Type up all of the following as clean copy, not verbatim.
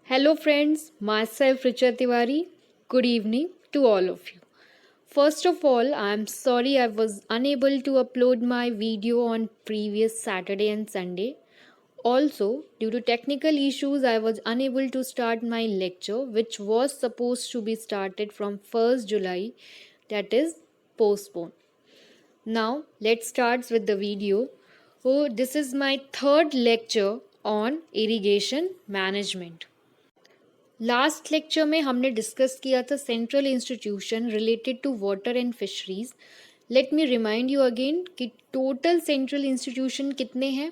Hello friends, myself Richa Tiwari. Good evening to all of you. First of all, I am sorry I was unable to upload my video on previous Saturday and Sunday. Also, due to technical issues, I was unable to start my lecture which was supposed to be started from 1st July, that is postponed. Now, let's start with the video. Oh, this is my third lecture on irrigation management. Last lecture में हमने discuss किया था central institution related to water and fisheries. Let me remind you again कि total central institution कितने हैं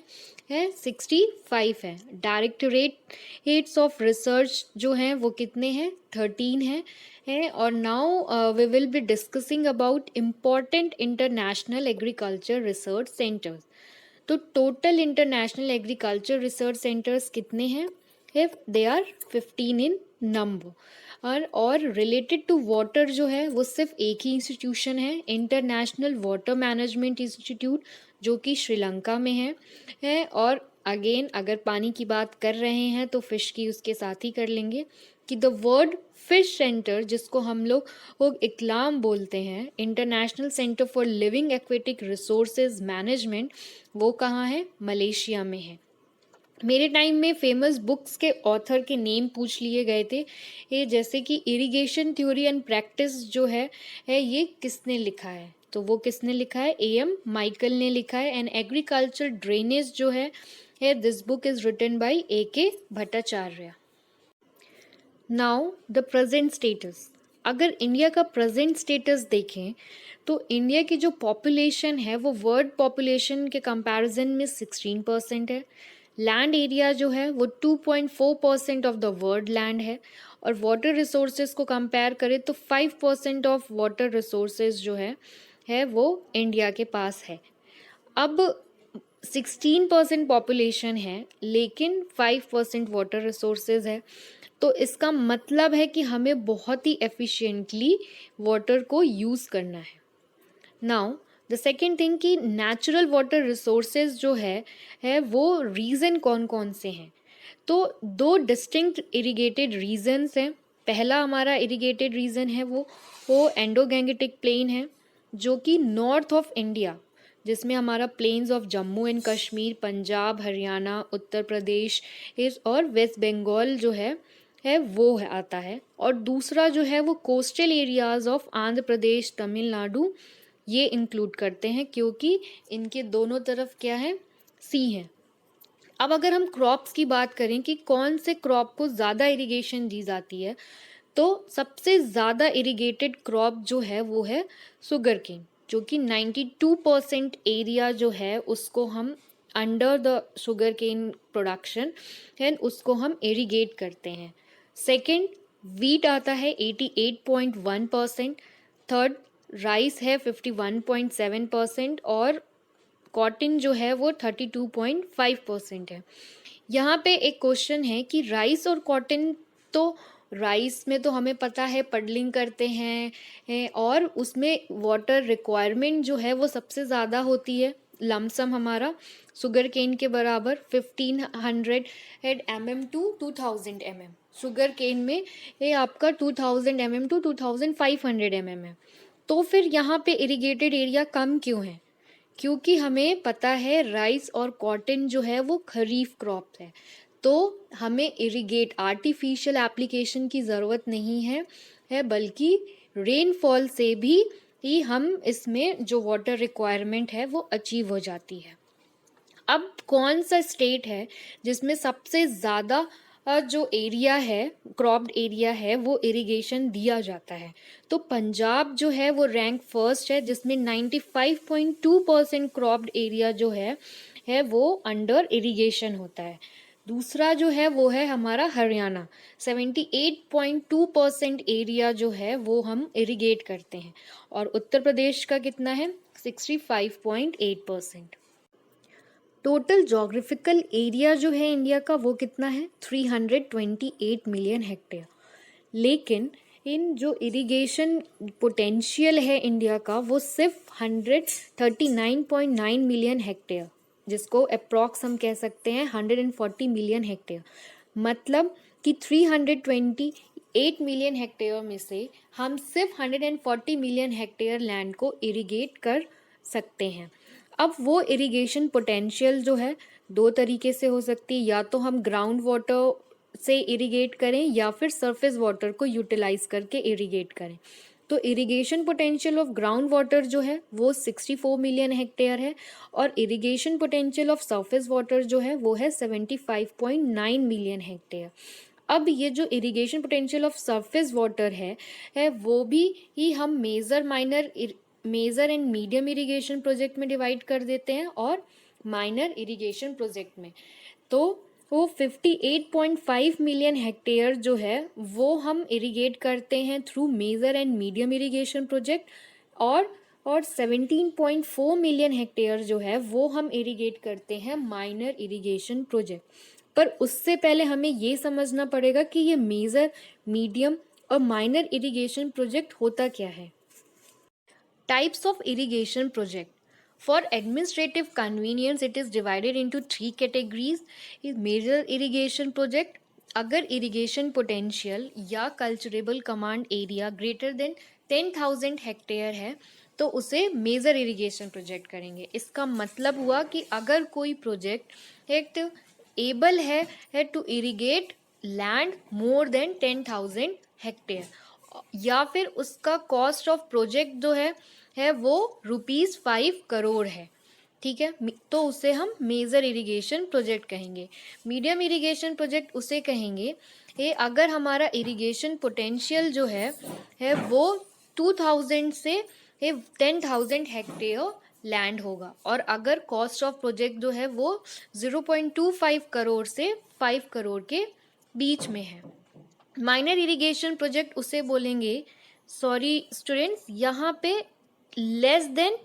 है 65 है. Directorates of research जो हैं वो कितने हैं 13 हैं और now we will be discussing about important international agriculture research centers. तो total international agriculture research centers कितने हैं if they are 15 in number. और रिलेटेड टू वाटर जो है वो सिर्फ एक ही इंस्टीट्यूशन है, इंटरनेशनल वाटर मैनेजमेंट इंस्टीट्यूट, जो कि श्रीलंका में है. और अगेन अगर पानी की बात कर रहे हैं तो फिश की उसके साथ ही कर लेंगे कि द वर्ड फिश सेंटर, जिसको हम लोग इक्लाम बोलते हैं, international centre for living aquatic resources management, वो कहाँ है? मलेशिया में है. मेरे टाइम में फेमस बुक्स के ऑथर के नेम पूछ लिए गए थे, ये जैसे कि इरिगेशन थ्योरी एंड प्रैक्टिस जो है ये किसने लिखा है? तो वो किसने लिखा है? एम माइकल ने लिखा है. एंड एग्रीकल्चर ड्रेनेज जो है this book is written by AK Bhattacharya. Now the present status. अगर इंडिया का प्रेजेंट स्टेटस देखें तो इंडिया की जो पॉपुलेशन है वो वर्ल्ड पॉपुलेशन के कंपैरिजन में 16% है. लैंड एरिया जो है वो 2.4% ऑफ द वर्ल्ड लैंड है. और वाटर रिसोर्सेज को कंपेयर करें तो 5% ऑफ वाटर रिसोर्सेज जो है वो इंडिया के पास है. अब 16% पॉपुलेशन है लेकिन 5% वाटर रिसोर्सेज है, तो इसका मतलब है कि हमें बहुत ही एफिशिएंटली वाटर को यूज़ करना है. नाउ द सेकेंड थिंग कि नेचुरल वाटर रिसोर्सेज जो है वो रीज़न कौन कौन से हैं? तो दो डिस्टिंक्ट इरिगेटेड रीजन्स हैं. पहला हमारा इरिगेटेड रीजन है वो एंडोगैंगेटिक प्लेन है, जो कि नॉर्थ ऑफ इंडिया, जिसमें हमारा plains of Jammu and Kashmir, Punjab, Haryana, Uttar Pradesh और वेस्ट बंगाल जो है वो आता है. और दूसरा जो है वो coastal areas of Andhra Pradesh, Tamil Nadu, ये इंक्लूड करते हैं क्योंकि इनके दोनों तरफ क्या है? सी है. अब अगर हम क्रॉप्स की बात करें कि कौन से क्रॉप को ज़्यादा इरिगेशन दी जाती है, तो सबसे ज़्यादा इरिगेटेड क्रॉप जो है वो है शुगर केन, जो कि 92% एरिया जो है उसको हम under the sugar cane production and उसको हम इरिगेट करते हैं. सेकंड वीट आता है 88.1%. थर्ड राइस है 51.7% और कॉटन जो है वो 32.5% है. यहाँ पे एक क्वेश्चन है कि राइस और कॉटन, तो राइस में तो हमें पता है पडलिंग करते हैं और उसमें वाटर रिक्वायरमेंट जो है वो सबसे ज़्यादा होती है. लमसम हमारा शुगर केन के बराबर 1500 mm to 2000 mm. Sugar cane में ये आपका 2000 mm टू 2500 mm है. तो फिर यहाँ पे इरिगेटेड एरिया कम क्यों है? क्योंकि हमें पता है राइस और कॉटन जो है वो खरीफ क्रॉप है, तो हमें इरिगेट आर्टिफिशियल एप्लीकेशन की ज़रूरत नहीं है बल्कि रेनफॉल से भी ही हम इसमें जो वाटर रिक्वायरमेंट है वो अचीव हो जाती है. अब कौन सा स्टेट है जिसमें सबसे ज़्यादा जो एरिया है, क्रॉप्ड एरिया है, वो इरिगेशन दिया जाता है? तो पंजाब जो है वो रैंक फर्स्ट है, जिसमें 95.2% क्रॉप्ड एरिया जो है वो अंडर इरिगेशन होता है. दूसरा जो है वो है हमारा हरियाणा, 78.2% एरिया जो है वो हम इरिगेट करते हैं. और उत्तर प्रदेश का कितना है? 65.8%. टोटल जोग्राफिकल एरिया जो है इंडिया का वो कितना है? 328 मिलियन हेक्टेयर. लेकिन इन जो इरिगेशन पोटेंशियल है इंडिया का वो सिर्फ 139.9 मिलियन हेक्टेयर, जिसको अप्रॉक्स हम कह सकते हैं 140 मिलियन हेक्टेयर. मतलब कि 328 मिलियन हेक्टेयर में से हम सिर्फ 140 मिलियन हेक्टेयर लैंड को इरिगेट कर सकते हैं। अब वो इरिगेशन पोटेंशियल जो है दो तरीके से हो सकती है, या तो हम ग्राउंड वाटर से इरिगेट करें या फिर सरफेस वाटर को यूटिलाइज करके इरिगेट करें। तो irrigation potential of ground water जो है वो 64 मिलियन हेक्टेयर है और irrigation potential of surface water जो है वो है 75.9 मिलियन हेक्टेयर। अब ये जो irrigation potential of surface water है वो भी ही हम major and medium irrigation project में डिवाइड कर देते हैं और माइनर इरिगेशन प्रोजेक्ट में। तो वो 58.5 मिलियन हेक्टेयर जो है वो हम इरिगेट करते हैं through major and medium irrigation project और 17.4 मिलियन हेक्टेयर जो है वो हम इरिगेट करते हैं माइनर इरिगेशन प्रोजेक्ट। पर उससे पहले हमें ये समझना पड़ेगा कि ये मेजर, मीडियम और माइनर इरिगेशन प्रोजेक्ट होता क्या है। Types of irrigation project. For administrative convenience, it is divided into three categories. is major irrigation project, अगर irrigation potential या cultivable command area greater than 10,000 hectare है तो उसे मेजर इरिगेशन प्रोजेक्ट करेंगे। इसका मतलब हुआ कि अगर कोई प्रोजेक्ट एक एबल है to irrigate land more than 10,000 hectare या फिर उसका कॉस्ट ऑफ प्रोजेक्ट जो है वो ₹5 करोड़ है, ठीक है, तो उसे हम मेजर इरिगेशन प्रोजेक्ट कहेंगे। मीडियम इरिगेशन प्रोजेक्ट उसे कहेंगे ये अगर हमारा इरिगेशन पोटेंशियल जो है वो 2000 से 10,000 हेक्टेयर लैंड होगा और अगर कॉस्ट ऑफ प्रोजेक्ट जो है वो 0.25 करोड़ से 5 करोड़ के बीच में है। माइनर इरिगेशन प्रोजेक्ट उसे बोलेंगे, सॉरी स्टूडेंट्स, यहाँ पे लेस देन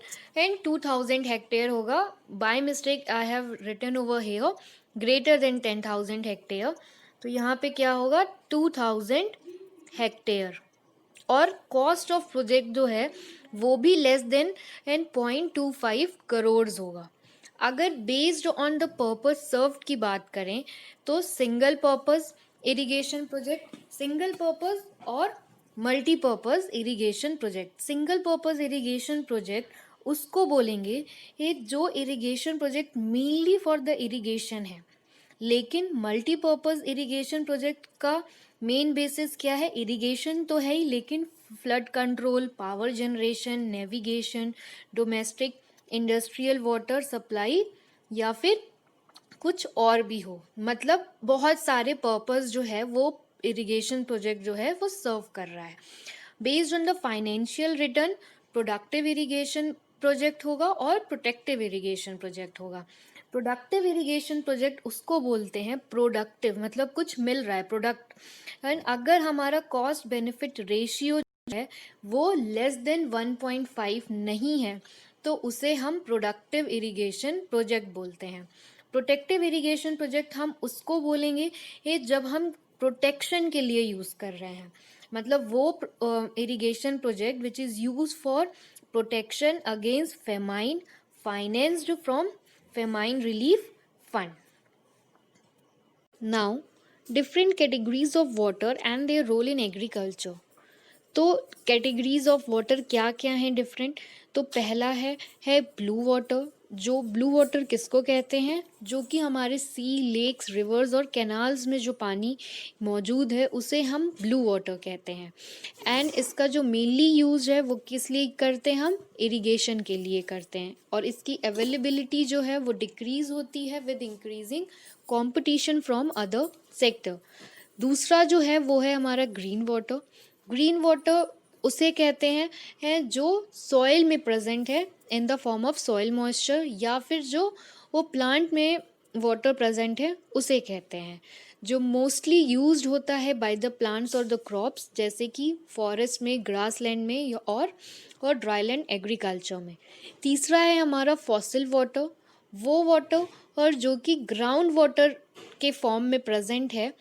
2000 हेक्टेयर होगा। By mistake I have written over here greater than 10,000 hectare, तो यहाँ पे क्या होगा 2000 हेक्टेयर और कॉस्ट ऑफ प्रोजेक्ट जो है वो भी लेस देन 0.25 करोड़ होगा। अगर based on the purpose served की बात करें तो single purpose irrigation project, single purpose और multipurpose irrigation project. Single purpose irrigation project उसको बोलेंगे ये जो irrigation project mainly for the irrigation है, लेकिन मल्टीपर्पज़ इरिगेशन प्रोजेक्ट का मेन बेसिस क्या है, इरिगेशन तो है ही लेकिन flood control, power generation, navigation, domestic industrial water supply या फिर कुछ और भी हो, मतलब बहुत सारे पर्पस जो है वो इरिगेशन प्रोजेक्ट जो है वो सर्व कर रहा है। Based on the financial return productive irrigation project होगा और प्रोटेक्टिव इरिगेशन प्रोजेक्ट होगा। प्रोडक्टिव इरिगेशन प्रोजेक्ट उसको बोलते हैं प्रोडक्टिव, मतलब कुछ मिल रहा है प्रोडक्ट, एंड अगर हमारा कॉस्ट बेनिफिट रेशियो है वो लेस देन 1.5 नहीं है तो उसे हम प्रोडक्टिव इरिगेशन प्रोजेक्ट बोलते हैं। प्रोटेक्टिव इरिगेशन प्रोजेक्ट हम उसको बोलेंगे ये जब हम प्रोटेक्शन के लिए यूज़ कर रहे हैं, मतलब वो irrigation project which is use for protection against famine financed from famine relief fund. Now different categories of water and their role in agriculture. तो कैटेगरीज ऑफ वाटर क्या क्या हैं डिफरेंट, तो पहला है ब्लू वाटर। जो ब्लू वाटर किसको कहते हैं, जो कि हमारे सी, लेक्स, रिवर्स और कैनाल्स में जो पानी मौजूद है उसे हम ब्लू वाटर कहते हैं। एंड इसका जो मेनली यूज़ है वो किस लिए करते हैं, हम इरिगेशन के लिए करते हैं और इसकी अवेलेबिलिटी जो है वो डिक्रीज़ होती है with increasing competition from other sector. दूसरा जो है वो है हमारा ग्रीन वाटर। ग्रीन वाटर उसे कहते हैं जो सॉइल में प्रेजेंट है in the form of soil moisture, या फिर जो वो प्लांट में वाटर प्रेजेंट है उसे कहते हैं, जो मोस्टली यूज्ड होता है बाय द प्लांट्स और द क्रॉप्स, जैसे कि फॉरेस्ट में, ग्रासलैंड में और ड्राईलैंड एग्रीकल्चर में। तीसरा है हमारा फॉसिल वाटर, वो वाटर और जो कि ग्राउंड वाटर के फॉर्म में प्रेजेंट है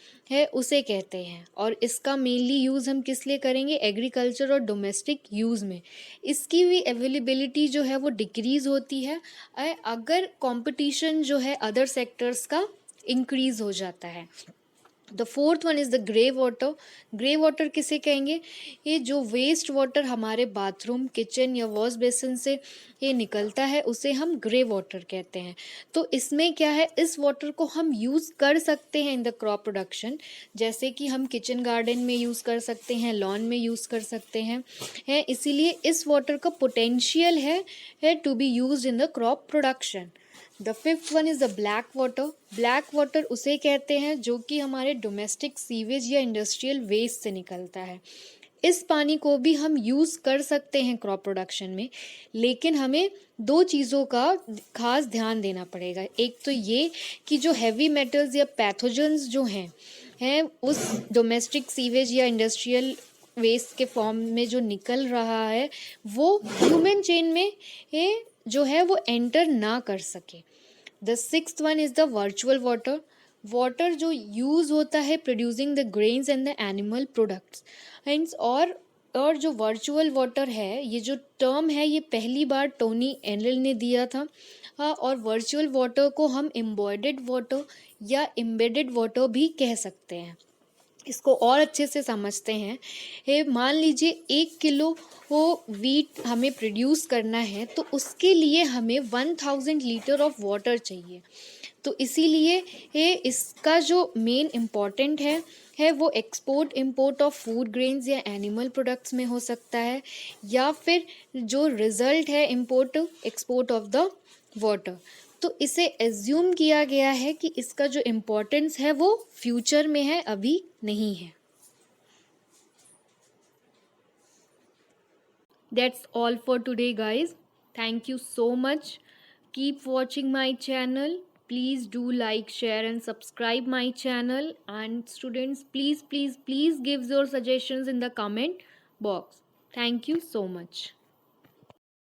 उसे कहते हैं और इसका मेनली यूज़ हम किस लिए करेंगे, एग्रीकल्चर और डोमेस्टिक यूज़ में। इसकी भी अवेलेबिलिटी जो है वो डिक्रीज़ होती है अगर कंपटीशन जो है अदर सेक्टर्स का इंक्रीज़ हो जाता है। The fourth one is the grey water. Grey water किसे कहेंगे? ये जो वेस्ट वाटर हमारे बाथरूम, किचन या वॉश बेसिन से ये निकलता है उसे हम ग्रे वाटर कहते हैं। तो इसमें क्या है, इस वाटर को हम यूज़ कर सकते हैं इन द क्रॉप प्रोडक्शन, जैसे कि हम किचन गार्डन में यूज़ कर सकते हैं, लॉन में यूज़ कर सकते हैं, इसीलिए इस वाटर का पोटेंशियल है to be use in the crop production. The fifth one is the black water. Black water उसे कहते हैं जो कि हमारे डोमेस्टिक सीवेज या इंडस्ट्रियल वेस्ट से निकलता है। इस पानी को भी हम यूज़ कर सकते हैं क्रॉप प्रोडक्शन में, लेकिन हमें दो चीज़ों का खास ध्यान देना पड़ेगा। एक तो ये कि जो हैवी मेटल्स या पैथोजेंस जो हैं उस डोमेस्टिक सीवेज या इंडस्ट्रियल वेस्ट के फॉर्म में जो निकल रहा है वो ह्यूमन चेन में जो है वो एंटर ना कर सके। The sixth one is the virtual water. Water जो यूज़ होता है producing the grains and the animal products and और जो वर्चुअल वाटर है, ये जो टर्म है ये पहली बार टोनी एनल ने दिया था। और वर्चुअल वाटर को हम एम्बॉयडेड वाटर या एम्बेडेड वाटर भी कह सकते हैं। इसको और अच्छे से समझते हैं, मान लीजिए 1 किलो वो वीट हमें प्रोड्यूस करना है तो उसके लिए हमें 1000 लीटर ऑफ वाटर चाहिए। तो इसीलिए इसका जो मेन इम्पॉर्टेंट है वो export import of food grains या एनिमल प्रोडक्ट्स में हो सकता है, या फिर जो रिजल्ट है import export of the water. तो इसे एज्यूम किया गया है कि इसका जो इम्पोर्टेंस है वो फ्यूचर में है, अभी नहीं है। That's all for today, guys. Thank you so much. Keep watching my channel. Please do like, share, and subscribe my channel. And students, please give your suggestions in the comment box. Thank you so much.